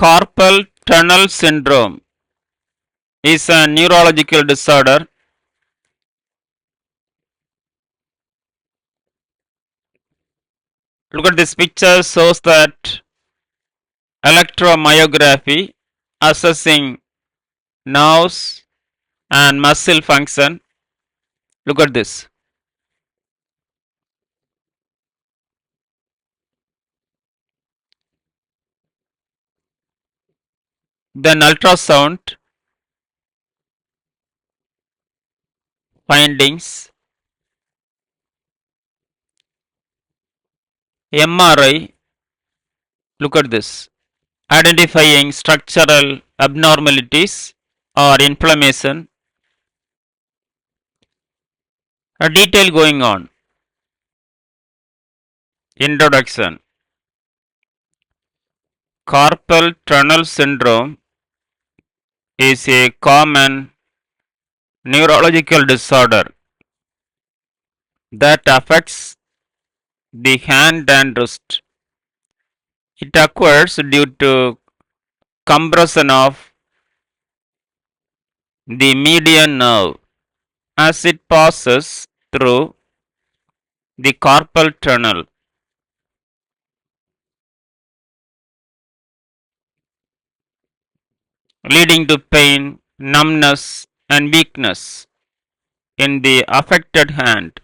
Carpal tunnel syndrome is a neurological disorder. Look at this picture, shows that electromyography assessing nerves and muscle function. Look at this. Then ultrasound findings, MRI. Look at this. Identifying structural abnormalities or inflammation. A detail going on. Introduction. Carpal tunnel syndrome is a common neurological disorder that affects the hand and wrist. It occurs due to compression of the median nerve as it passes through the carpal tunnel, leading to pain, numbness, and weakness in the affected hand.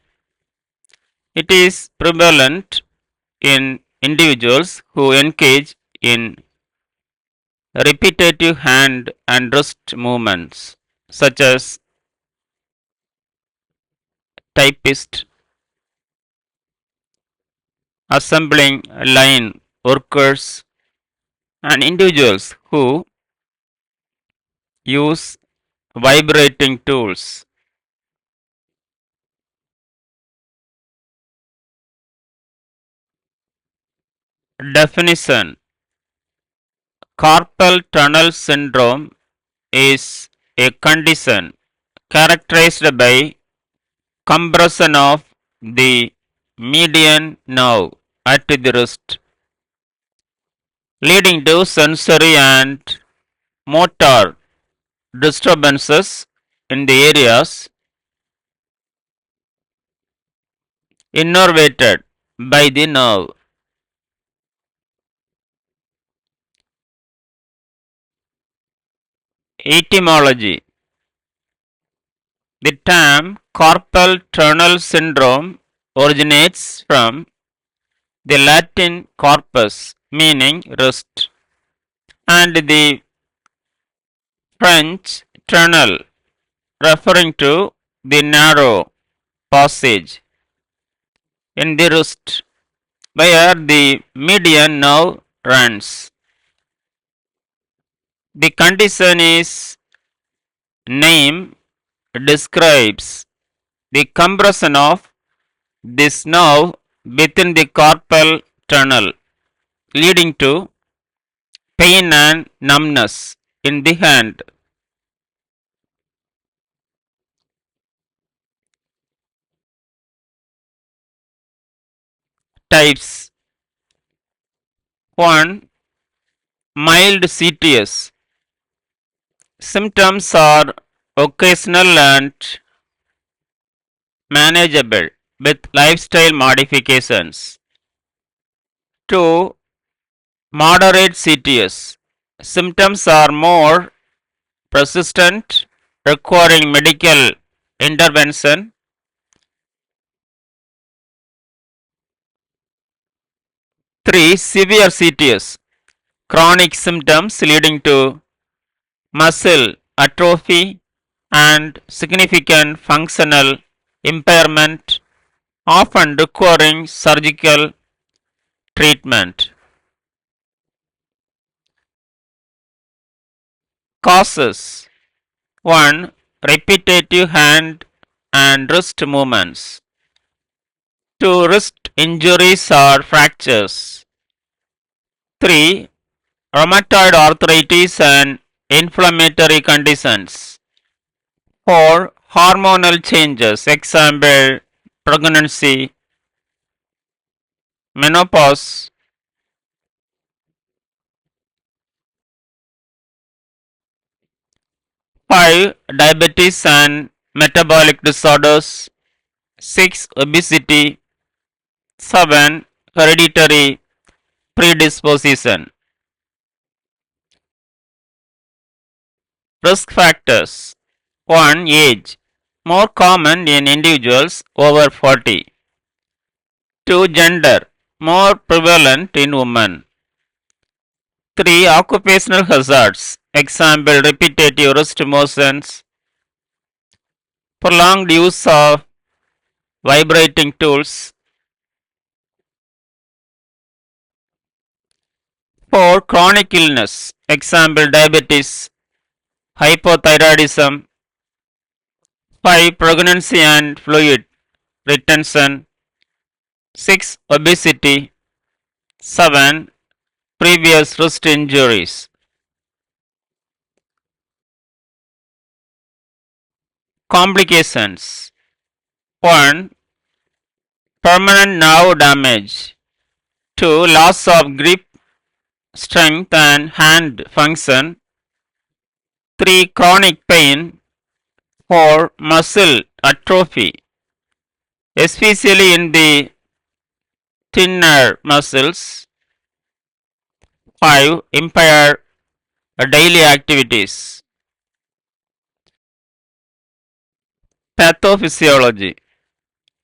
It is prevalent in individuals who engage in repetitive hand and wrist movements, such as typists, assembling line workers, and individuals who use vibrating tools. Definition: Carpal tunnel syndrome is a condition characterized by compression of the median nerve at the wrist, leading to sensory and motor disturbances in the areas innervated by the nerve. Etymology: The term carpal tunnel syndrome originates from the Latin corpus, meaning wrist, and the French tunnel, referring to the narrow passage in the wrist where the median nerve runs. The condition is name describes the compression of this nerve within the carpal tunnel, leading to pain and numbness in the hand. Types: 1. Mild CTS. Symptoms are occasional and manageable with lifestyle modifications. 2. Moderate CTS. Symptoms are more persistent, requiring medical intervention. 3. Severe CTS. Chronic symptoms leading to muscle atrophy and significant functional impairment, often requiring surgical treatment. Causes: 1. Repetitive hand and wrist movements. 2. Wrist injuries or fractures. 3. Rheumatoid arthritis and inflammatory conditions. 4. Hormonal changes, example pregnancy, menopause. 5. Diabetes and metabolic disorders. 6. Obesity. 7. Hereditary predisposition. Risk factors. 1. Age. More common in individuals over 40. 2. Gender. More prevalent in women. 3. Occupational hazards. Example, repetitive wrist motions, prolonged use of vibrating tools. 4. Chronic illness. Example, diabetes, hypothyroidism. 5. Pregnancy and fluid retention. 6. Obesity. 7. Previous wrist injuries. Complications. 1. Permanent nerve damage. 2. Loss of grip, strength and hand function. 3. Chronic pain. 4. Muscle atrophy, especially in the thinner muscles. 5. Impair daily activities. Pathophysiology.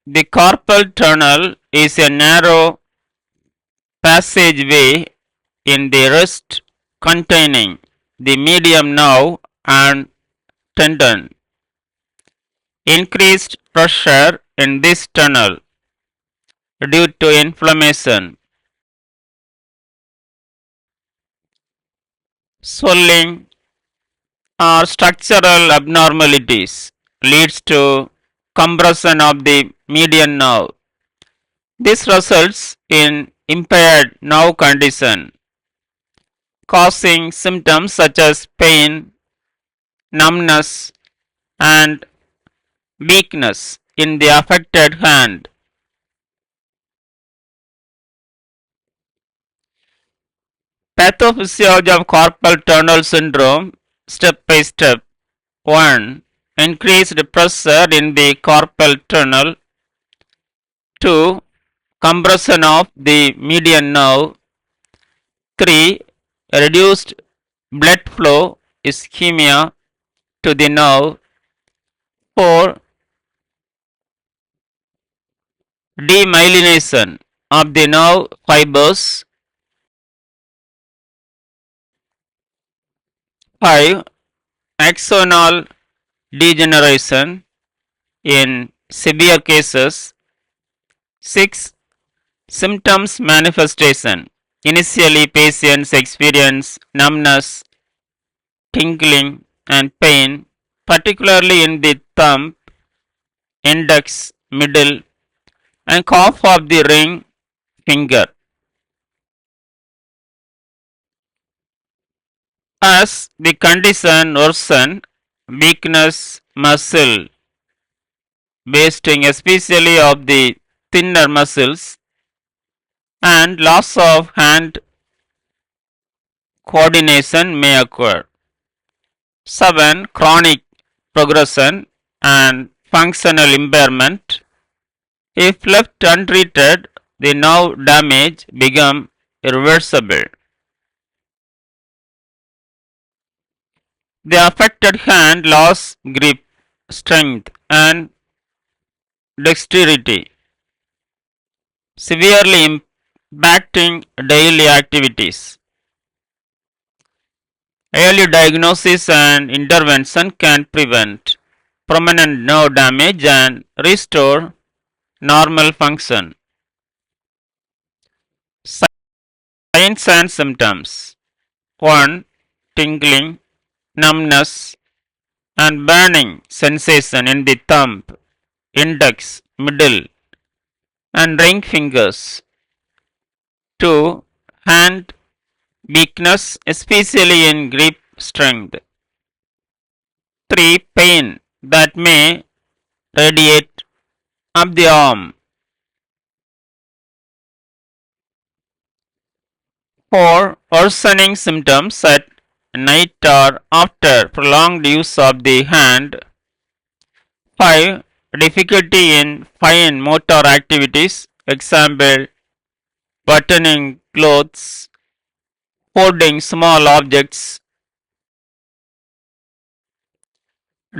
The carpal tunnel is a narrow passageway in the wrist containing the medium nerve and tendon. Increased pressure in this tunnel due to inflammation, swelling, or structural abnormalities leads to compression of the median nerve. This results in impaired nerve condition, causing symptoms such as pain, numbness, and weakness in the affected hand. Pathophysiology of carpal tunnel syndrome, step by step. 1. Increased pressure in the carpal tunnel. 2. Compression of the median nerve. 3. Reduced blood flow, ischemia to the nerve. 4. Demyelination of the nerve fibers. 5. Axonal degeneration in severe cases. 6. Symptoms manifestation. Initially, patients experience numbness, tingling, and pain, particularly in the thumb, index, middle, and calf of the ring finger. As the condition worsens, weakness, muscle wasting, especially of the thinner muscles, and loss of hand coordination may occur. 7. Chronic progression and functional impairment. If left untreated, the nerve damage becomes irreversible. The affected hand lost grip, strength, and dexterity, severely impacting daily activities. Early diagnosis and intervention can prevent permanent nerve damage and restore normal function. Signs and symptoms. 1. Tingling, numbness, and burning sensation in the thumb, index, middle, and ring fingers. 2. Hand weakness, especially in grip strength. 3. Pain that may radiate up the arm. 4. Worsening symptoms at night or after prolonged use of the hand. 5. Difficulty in fine motor activities, example buttoning clothes, holding small objects.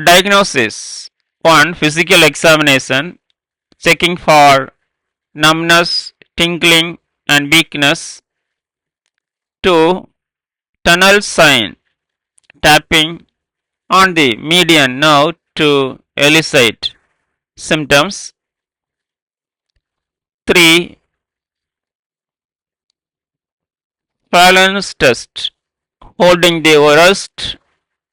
Diagnosis: 1. Physical examination, checking for numbness, tingling, and weakness. 2. Tunnel sign, tapping on the median nerve to elicit symptoms. 3. Balance test, holding the wrist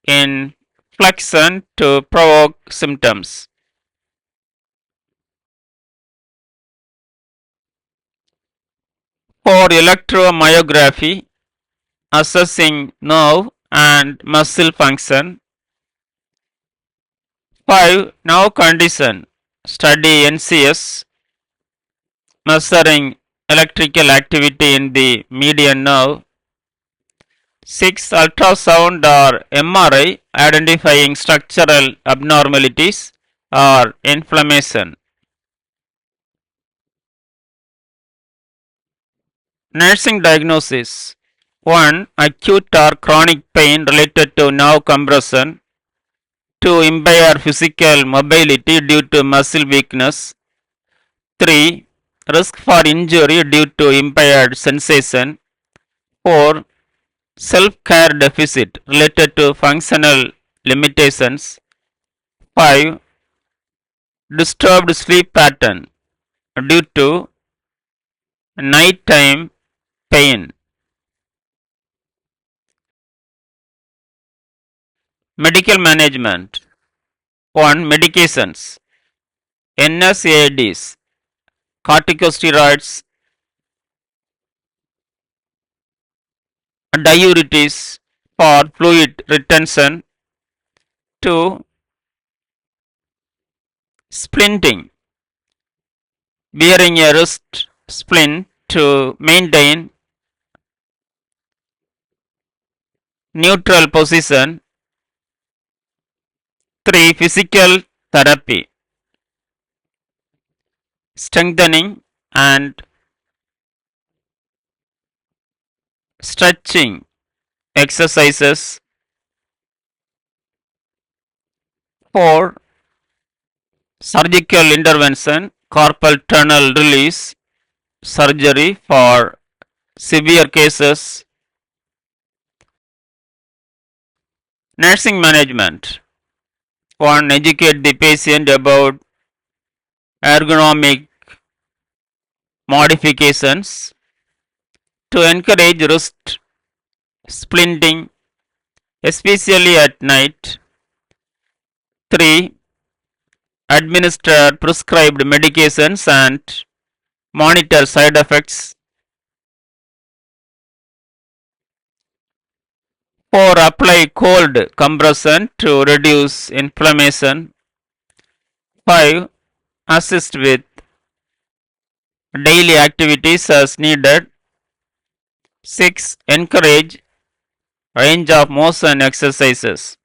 in flexion to provoke symptoms. 4. Electromyography, assessing nerve and muscle function. 5. Nerve condition, study NCS, measuring electrical activity in the median nerve. 6. Ultrasound or MRI, identifying structural abnormalities or inflammation. Nursing diagnosis: 1. Acute or chronic pain related to nerve compression. 2. Impaired physical mobility due to muscle weakness. 3. Risk for injury due to impaired sensation. 4. Self-care deficit related to functional limitations. 5. Disturbed sleep pattern due to nighttime pain. Medical management: 1. Medications: NSAIDs, corticosteroids, diuretics for fluid retention. 2. Splinting, wearing a wrist splint to maintain neutral position. 3. Physical therapy, strengthening and stretching exercises. 4. Surgical intervention, carpal tunnel release surgery for severe cases. Nursing management: 1. Educate the patient about ergonomic modifications to encourage wrist splinting, especially at night. 3. Administer prescribed medications and monitor side effects. 4. Apply cold compression to reduce inflammation. 5. Assist with daily activities as needed. 6. Encourage range of motion exercises.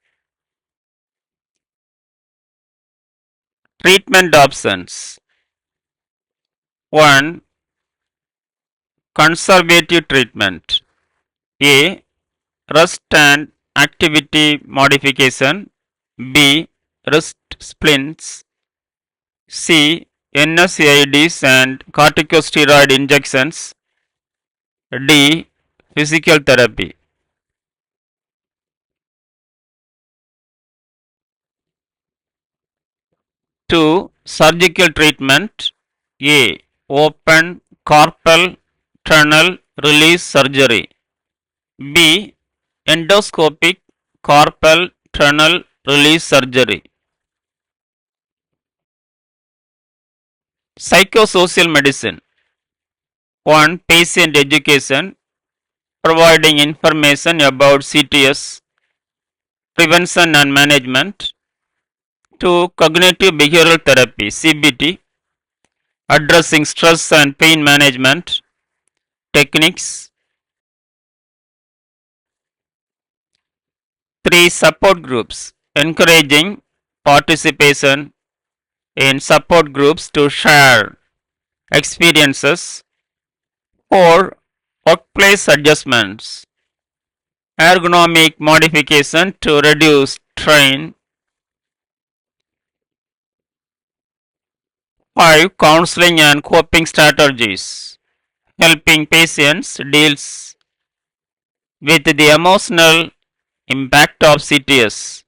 Treatment options: 1. Conservative treatment. A. Rest and activity modification. B. Wrist splints. C. NSAIDs and corticosteroid injections. D. Physical therapy. 2. Surgical treatment. A. Open carpal tunnel release surgery. B. Endoscopic carpal tunnel release surgery. Psychosocial medicine: 1. Patient education, providing information about CTS, prevention and management. 2. Cognitive behavioral therapy CBT, addressing stress and pain management techniques. 3. Support groups, encouraging participation in support groups to share experiences. 4. Workplace adjustments, ergonomic modification to reduce strain. 5. Counseling and coping strategies, helping patients deal with the emotional impact of CTS.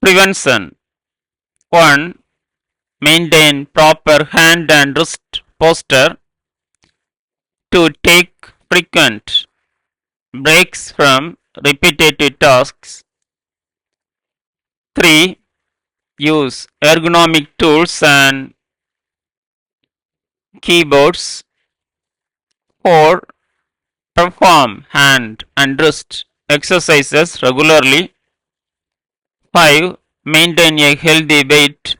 Prevention. 1. Maintain proper hand and wrist posture. 2. Take frequent breaks from repetitive tasks. 3. Use ergonomic tools and keyboards. 4. Perform hand and wrist exercises regularly. 5. Maintain a healthy weight.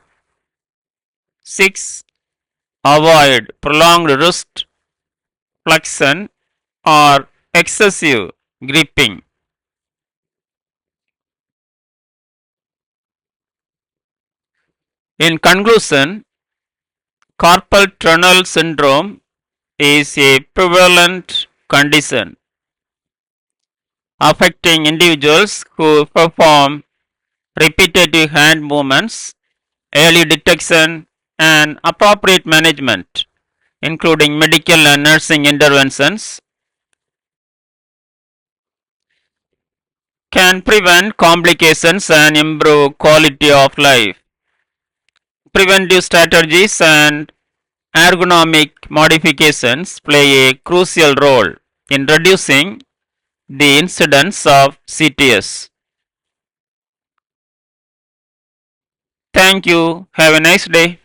6. Avoid prolonged wrist flexion or excessive gripping. In conclusion, carpal tunnel syndrome is a prevalent condition affecting individuals who perform repetitive hand movements. Early detection and appropriate management, including medical and nursing interventions, can prevent complications and improve quality of life. Preventive strategies and ergonomic modifications play a crucial role in reducing the incidence of CTS. Thank you. Have a nice day.